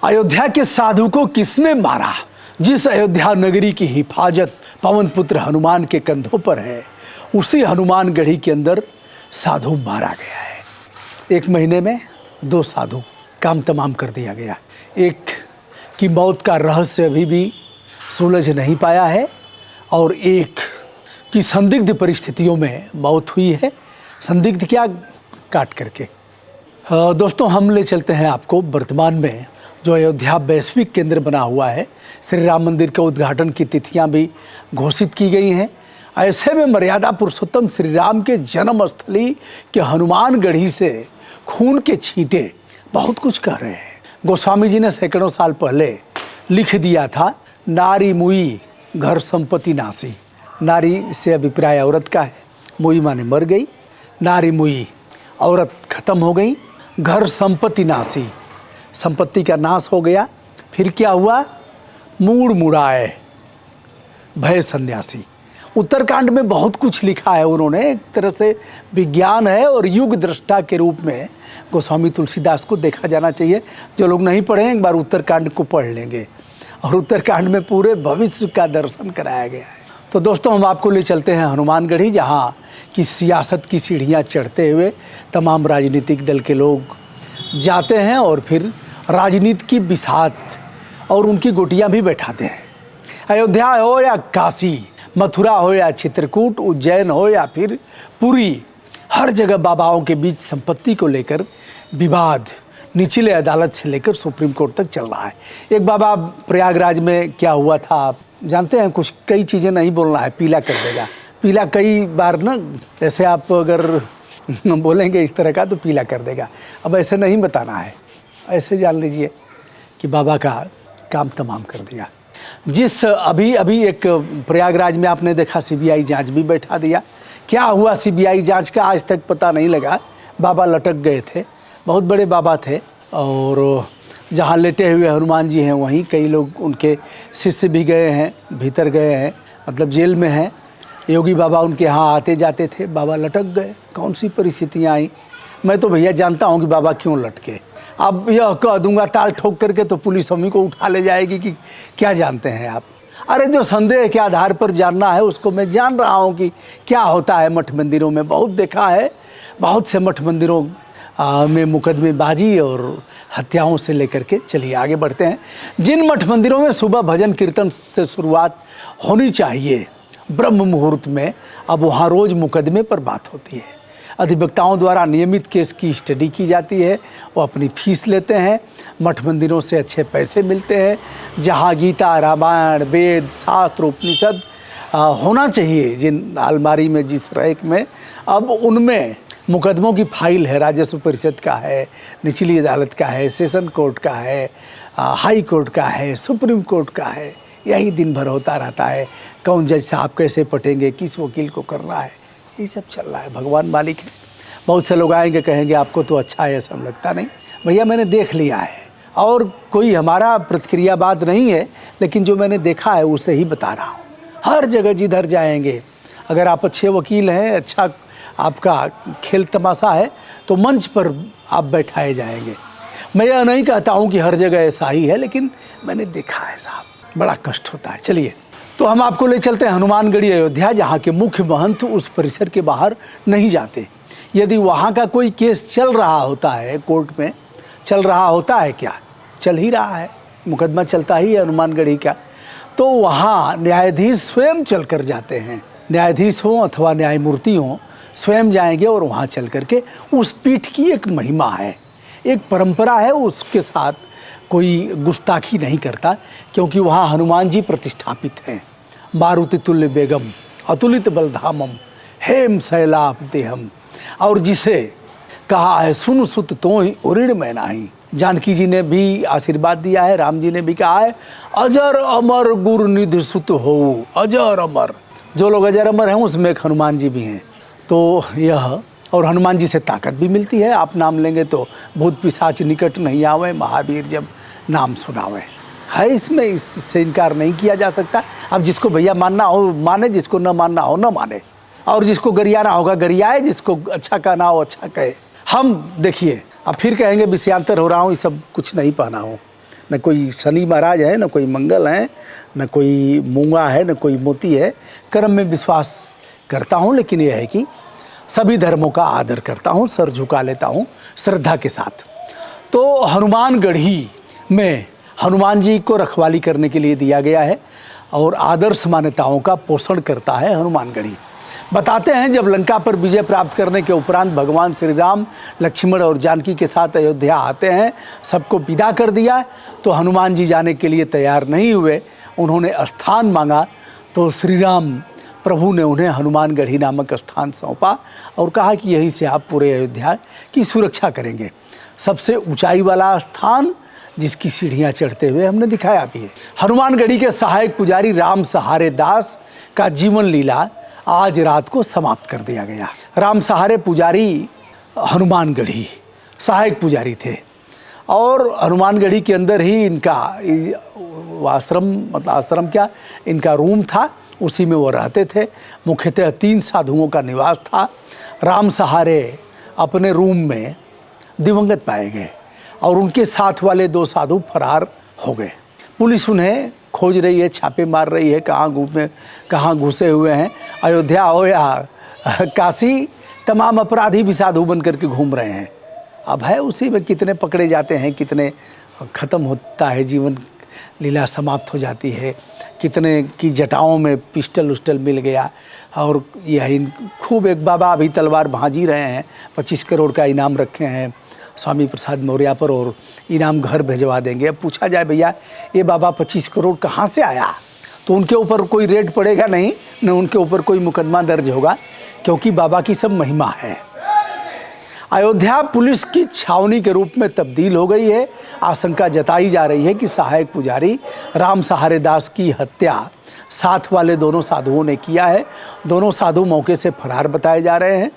अयोध्या के साधु को किसने मारा? जिस अयोध्या नगरी की हिफाजत पवन पुत्र हनुमान के कंधों पर है, उसी हनुमानगढ़ी के अंदर साधु मारा गया है। 1 महीने में 2 साधु काम तमाम कर दिया गया। एक की मौत का रहस्य अभी भी सुलझ नहीं पाया है और एक की संदिग्ध परिस्थितियों में मौत हुई है। संदिग्ध क्या, काट करके। दोस्तों, हम ले चलते हैं आपको वर्तमान में जो अयोध्या वैश्विक केंद्र बना हुआ है। श्री राम मंदिर के उद्घाटन की तिथियां भी घोषित की गई हैं। ऐसे में मर्यादा पुरुषोत्तम श्री राम के जन्मस्थली के हनुमानगढ़ी से खून के छींटे बहुत कुछ कह रहे हैं। गोस्वामी जी ने सैकड़ों साल पहले लिख दिया था, नारी मुई घर संपत्ति नासी। नारी से अभिप्राय औरत का है, मुई माने मर गई, नारी मुई औरत खत्म हो गई, घर संपत्ति नासी, संपत्ति का नाश हो गया। फिर क्या हुआ? मूड़ मुड़ाए भय सन्यासी। उत्तरकांड में बहुत कुछ लिखा है उन्होंने। एक तरह से विज्ञान है और युग दृष्टा के रूप में गोस्वामी तुलसीदास को देखा जाना चाहिए। जो लोग नहीं पढ़े एक बार उत्तरकांड को पढ़ लेंगे और उत्तरकांड में पूरे भविष्य का दर्शन कराया गया है। तो दोस्तों, हम आपको ले चलते हैं हनुमानगढ़ी, जहाँ की सियासत की सीढ़ियाँ चढ़ते हुए तमाम राजनीतिक दल के लोग जाते हैं और फिर राजनीति की बिसात और उनकी गोटियाँ भी बैठाते हैं। अयोध्या हो या काशी, मथुरा हो या चित्रकूट, उज्जैन हो या फिर पुरी, हर जगह बाबाओं के बीच संपत्ति को लेकर विवाद निचले अदालत से लेकर सुप्रीम कोर्ट तक चल रहा है। एक बाबा प्रयागराज में क्या हुआ था आप जानते हैं? कुछ कई चीज़ें नहीं बोलना है, पीला कर देगा। पीला कई बार ना, जैसे आप अगर बोलेंगे इस तरह का तो पीला कर देगा। अब ऐसे नहीं बताना है, ऐसे जान लीजिए कि बाबा का काम तमाम कर दिया। जिस अभी एक प्रयागराज में आपने देखा सीबीआई जांच भी बैठा दिया। क्या हुआ सीबीआई जांच का आज तक पता नहीं लगा। बाबा लटक गए थे, बहुत बड़े बाबा थे और जहाँ लेटे हुए हनुमान जी हैं वहीं कई लोग उनके शिष्य भी गए हैं, भीतर गए हैं, मतलब जेल में हैं। योगी बाबा उनके यहाँ आते जाते थे, बाबा लटक गए। कौन सी परिस्थितियाँ आई? मैं तो भैया जानता हूँ कि बाबा क्यों लटके। अब यह कह दूंगा ताल ठोक करके तो पुलिस हमी को उठा ले जाएगी कि क्या जानते हैं आप। अरे जो संदेह के आधार पर जानना है उसको मैं जान रहा हूँ कि क्या होता है मठ मंदिरों में। बहुत देखा है, बहुत से मठ मंदिरों में मुकदमेबाजी और हत्याओं से लेकर के। चलिए आगे बढ़ते हैं। जिन मठ मंदिरों में सुबह भजन कीर्तन से शुरुआत होनी चाहिए ब्रह्म मुहूर्त में, अब वहाँ रोज़ मुकदमे पर बात होती है। अधिवक्ताओं द्वारा नियमित केस की स्टडी की जाती है, वो अपनी फीस लेते हैं। मठ मंदिरों से अच्छे पैसे मिलते हैं। जहाँ गीता, रामायण, वेद, शास्त्र, उपनिषद होना चाहिए जिन अलमारी में, जिस रैक में, अब उनमें मुकदमों की फाइल है। राजस्व परिषद का है, निचली अदालत का है, सेशन कोर्ट का है, हाई कोर्ट का है, सुप्रीम कोर्ट का है। यही दिन भर होता रहता है। कौन जज साहब कैसे पटेंगे, किस वकील को करना है, ये सब चल रहा है। भगवान मालिक है। बहुत से लोग आएंगे कहेंगे आपको तो अच्छा है, ऐसा लगता नहीं। भैया मैंने देख लिया है और कोई हमारा प्रतिक्रियावाद नहीं है, लेकिन जो मैंने देखा है उसे ही बता रहा हूँ। हर जगह जिधर जाएंगे, अगर आप अच्छे वकील हैं, अच्छा आपका खेल तमाशा है, तो मंच पर आप बैठाए जाएंगे। मैं यह नहीं कहता हूँ कि हर जगह ऐसा ही है, लेकिन मैंने देखा है साहब, बड़ा कष्ट होता है। चलिए, तो हम आपको ले चलते हैं हनुमानगढ़ी अयोध्या, जहाँ के मुख्य महंत उस परिसर के बाहर नहीं जाते। यदि वहाँ का कोई केस चल रहा होता है, कोर्ट में चल रहा होता है, क्या चल ही रहा है, मुकदमा चलता ही है हनुमानगढ़ी का, तो वहाँ न्यायाधीश स्वयं चल कर जाते हैं। न्यायाधीश हों अथवा न्यायमूर्ति हों, स्वयं जाएंगे और वहाँ चल करके उस पीठ की एक महिमा है, एक परंपरा है, उसके साथ कोई गुस्ताखी नहीं करता, क्योंकि वहाँ हनुमान जी प्रतिष्ठापित हैं। मारुति तुल्य बेगम, अतुलित बलधामम, हेम शैलाभ देहम। और जिसे कहा है सुन सुत तो ही उऋण में नाही। जानकी जी ने भी आशीर्वाद दिया है, राम जी ने भी कहा है अजर अमर गुरु निधि सुत हो, अजर अमर। जो लोग अजर अमर हैं उसमें एक हनुमान जी भी हैं। तो यह, और हनुमान जी से ताकत भी मिलती है। आप नाम लेंगे तो भूत पिशाच निकट नहीं आवे, महावीर जब नाम सुनावे है। इसमें इससे इनकार नहीं किया जा सकता। अब जिसको भैया मानना हो माने, जिसको न मानना हो न माने, और जिसको गरियाना होगा गरियाए, जिसको अच्छा कहना हो अच्छा कहे। हम देखिए, अब फिर कहेंगे विषयांतर हो रहा हूँ, ये सब कुछ नहीं पहना हो, न कोई शनि महाराज है, न कोई मंगल है, न कोई मूंगा है, न कोई मोती है। कर्म में विश्वास करता हूँ, लेकिन यह है कि सभी धर्मों का आदर करता हूँ, सर झुका लेता हूँ श्रद्धा के साथ। तो हनुमानगढ़ी में हनुमान जी को रखवाली करने के लिए दिया गया है और आदर्श मान्यताओं का पोषण करता है हनुमानगढ़ी। बताते हैं जब लंका पर विजय प्राप्त करने के उपरांत भगवान श्री राम लक्ष्मण और जानकी के साथ अयोध्या आते हैं, सबको विदा कर दिया, तो हनुमान जी जाने के लिए तैयार नहीं हुए। उन्होंने स्थान मांगा तो श्री राम प्रभु ने उन्हें हनुमानगढ़ी नामक स्थान सौंपा और कहा कि यहीं से आप पूरे अयोध्या की सुरक्षा करेंगे। सबसे ऊंचाई वाला स्थान जिसकी सीढ़ियां चढ़ते हुए हमने दिखाया भी है। हनुमानगढ़ी के सहायक पुजारी राम सहारे दास का जीवन लीला आज रात को समाप्त कर दिया गया। राम सहारे पुजारी हनुमानगढ़ी सहायक पुजारी थे और हनुमानगढ़ी के अंदर ही इनका आश्रम, मतलब आश्रम क्या, इनका रूम था, उसी में वो रहते थे। मुख्यतः 3 साधुओं का निवास था। राम सहारे अपने रूम में दिवंगत पाए गए और उनके साथ वाले 2 साधु फरार हो गए। पुलिस उन्हें खोज रही है, छापे मार रही है, कहाँ घुसे हुए हैं। अयोध्या हो या काशी, तमाम अपराधी भी साधु बन करके घूम रहे हैं। अब है उसी में कितने पकड़े जाते हैं, कितने ख़त्म होता है, जीवन लीला समाप्त हो जाती है, कितने की जटाओं में पिस्टल उस्टल मिल गया। और यही खूब एक बाबा अभी तलवार भांजी रहे हैं, 25 करोड़ का इनाम रखे हैं स्वामी प्रसाद मौर्य पर और इनाम घर भिजवा देंगे। अब पूछा जाए भैया ये बाबा 25 करोड़ कहाँ से आया, तो उनके ऊपर कोई रेड पड़ेगा नहीं, न उनके ऊपर कोई मुकदमा दर्ज होगा, क्योंकि बाबा की सब महिमा है। अयोध्या पुलिस की छावनी के रूप में तब्दील हो गई है। आशंका जताई जा रही है कि सहायक पुजारी राम सहारे दास की हत्या साथ वाले दोनों साधुओं ने किया है। दोनों साधु मौके से फरार बताए जा रहे हैं।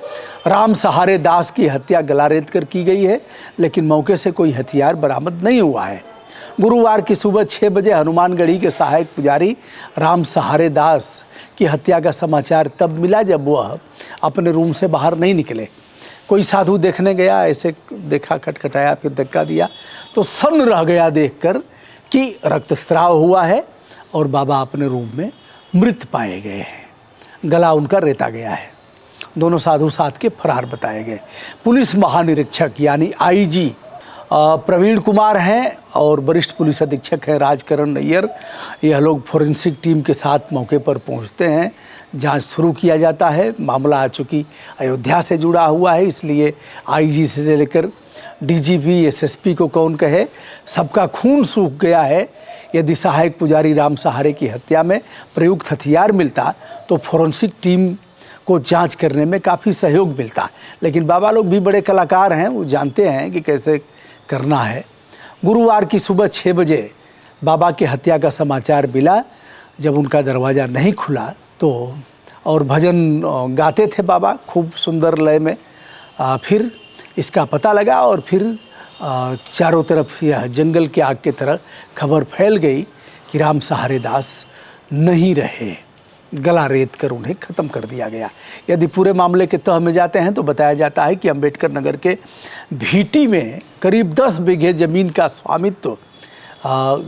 राम सहारे दास की हत्या गला रेत कर की गई है, लेकिन मौके से कोई हथियार बरामद नहीं हुआ है। गुरुवार की सुबह 6 बजे हनुमानगढ़ी के सहायक पुजारी राम सहारे दास की हत्या का समाचार तब मिला जब वह अपने रूम से बाहर नहीं निकले। कोई साधु देखने गया, ऐसे देखा, खटखटाया, फिर धक्का दिया तो सन्न रह गया देखकर कि रक्तस्राव हुआ है और बाबा अपने रूम में मृत पाए गए हैं, गला उनका रेता गया है। दोनों साधु साथ के फरार बताए गए। पुलिस महानिरीक्षक यानी आईजी प्रवीण कुमार हैं और वरिष्ठ पुलिस अधीक्षक हैं राजकरण नैयर। यह लोग फोरेंसिक टीम के साथ मौके पर पहुंचते हैं, जांच शुरू किया जाता है। मामला चूँकि अयोध्या से जुड़ा हुआ है, इसलिए आईजी से लेकर डीजीपी एसएसपी को कौन कहे, सबका खून सूख गया है। यदि सहायक पुजारी राम सहारे की हत्या में प्रयुक्त हथियार मिलता तो फोरेंसिक टीम को जांच करने में काफ़ी सहयोग मिलता। लेकिन बाबा लोग भी बड़े कलाकार हैं, वो जानते हैं कि कैसे करना है। गुरुवार की सुबह 6 बजे बाबा की हत्या का समाचार मिला। जब उनका दरवाज़ा नहीं खुला तो और भजन गाते थे बाबा खूब सुंदर लय में, फिर इसका पता लगा और फिर चारों तरफ यह जंगल के आग की तरह खबर फैल गई कि राम सहारे दास नहीं रहे, गला रेत कर उन्हें ख़त्म कर दिया गया। यदि पूरे मामले के तह में जाते हैं तो बताया जाता है कि अंबेडकर नगर के भीटी में करीब 10 बीघे ज़मीन का स्वामित्व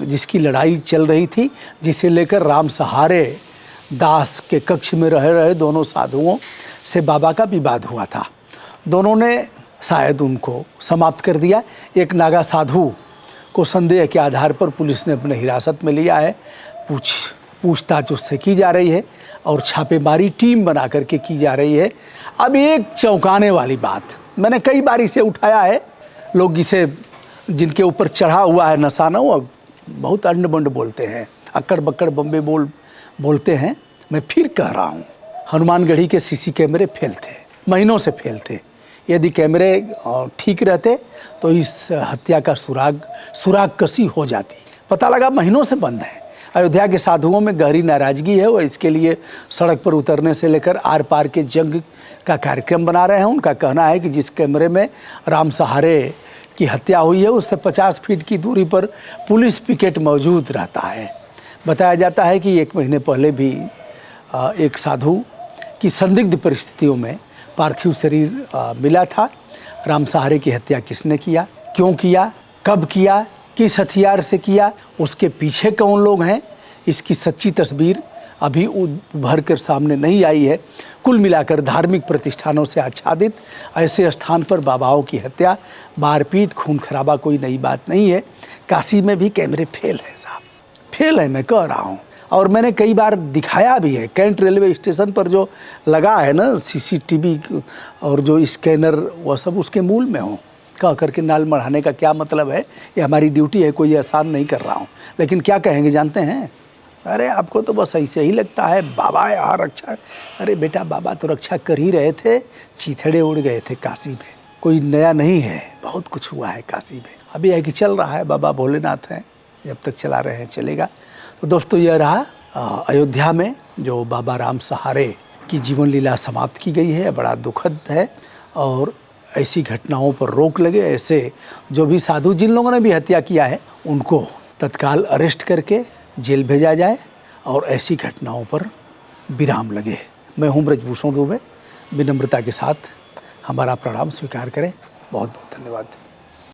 जिसकी लड़ाई चल रही थी, जिसे लेकर राम सहारे दास के कक्ष में रह रहे दोनों साधुओं से बाबा का विवाद हुआ था। दोनों ने शायद उनको समाप्त कर दिया। एक नागा साधु को संदेह के आधार पर पुलिस ने अपने हिरासत में लिया है। पूछताछ उससे की जा रही है और छापेमारी टीम बना करके की जा रही है। अब एक चौंकाने वाली बात मैंने कई बार इसे उठाया है, लोग इसे जिनके ऊपर चढ़ा हुआ है नशा ना, वो बहुत अंड बंड बोलते हैं, अक्कड़ बक्कड़ बम्बे बोलते हैं। मैं फिर कह रहा हूँ, हनुमानगढ़ी के सीसी कैमरे फेल थे, महीनों से फेल थे। यदि कैमरे ठीक रहते तो इस हत्या का सुराग कसी हो जाती। पता लगा महीनों से बंद है। अयोध्या के साधुओं में गहरी नाराज़गी है, वो इसके लिए सड़क पर उतरने से लेकर आर पार के जंग का कार्यक्रम बना रहे हैं। उनका कहना है कि जिस कैमरे में राम सहारे की हत्या हुई है उससे 50 फीट की दूरी पर पुलिस पिकेट मौजूद रहता है। बताया जाता है कि 1 महीने पहले भी एक साधु की संदिग्ध परिस्थितियों में पार्थिव शरीर मिला था। राम सहारे की हत्या किसने किया, क्यों किया, कब किया, किस हथियार से किया, उसके पीछे कौन लोग हैं, इसकी सच्ची तस्वीर अभी उभर कर सामने नहीं आई है। कुल मिलाकर धार्मिक प्रतिष्ठानों से आच्छादित ऐसे स्थान पर बाबाओं की हत्या, मारपीट, खून खराबा कोई नई बात नहीं है। काशी में भी कैमरे फेल है साहब, फेल है, मैं कह रहा हूँ। और मैंने कई बार दिखाया भी है। कैंट रेलवे स्टेशन पर जो लगा है ना सीसीटीवी और जो स्कैनर, वह सब उसके मूल में हो। कह करके नाल मढ़ाने का क्या मतलब है? ये हमारी ड्यूटी है, कोई आसान नहीं कर रहा हूँ। लेकिन क्या कहेंगे जानते हैं? अरे आपको तो बस ऐसे ही लगता है बाबा यहाँ रक्षा। अरे बेटा, बाबा तो रक्षा कर ही रहे थे, चीथड़े उड़ गए थे काशी में। कोई नया नहीं है, बहुत कुछ हुआ है काशी में। अभी है कि चल रहा है, बाबा भोलेनाथ हैं, जब तक चला रहे हैं चलेगा। तो दोस्तों, यह रहा अयोध्या में जो बाबा राम सहारे की जीवन लीला समाप्त की गई है। बड़ा दुखद है और ऐसी घटनाओं पर रोक लगे। ऐसे जो भी साधु, जिन लोगों ने भी हत्या किया है, उनको तत्काल अरेस्ट करके जेल भेजा जाए और ऐसी घटनाओं पर विराम लगे। मैं हूँ ब्रजभूषण दुबे, विनम्रता के साथ हमारा प्रणाम स्वीकार करें। बहुत बहुत धन्यवाद।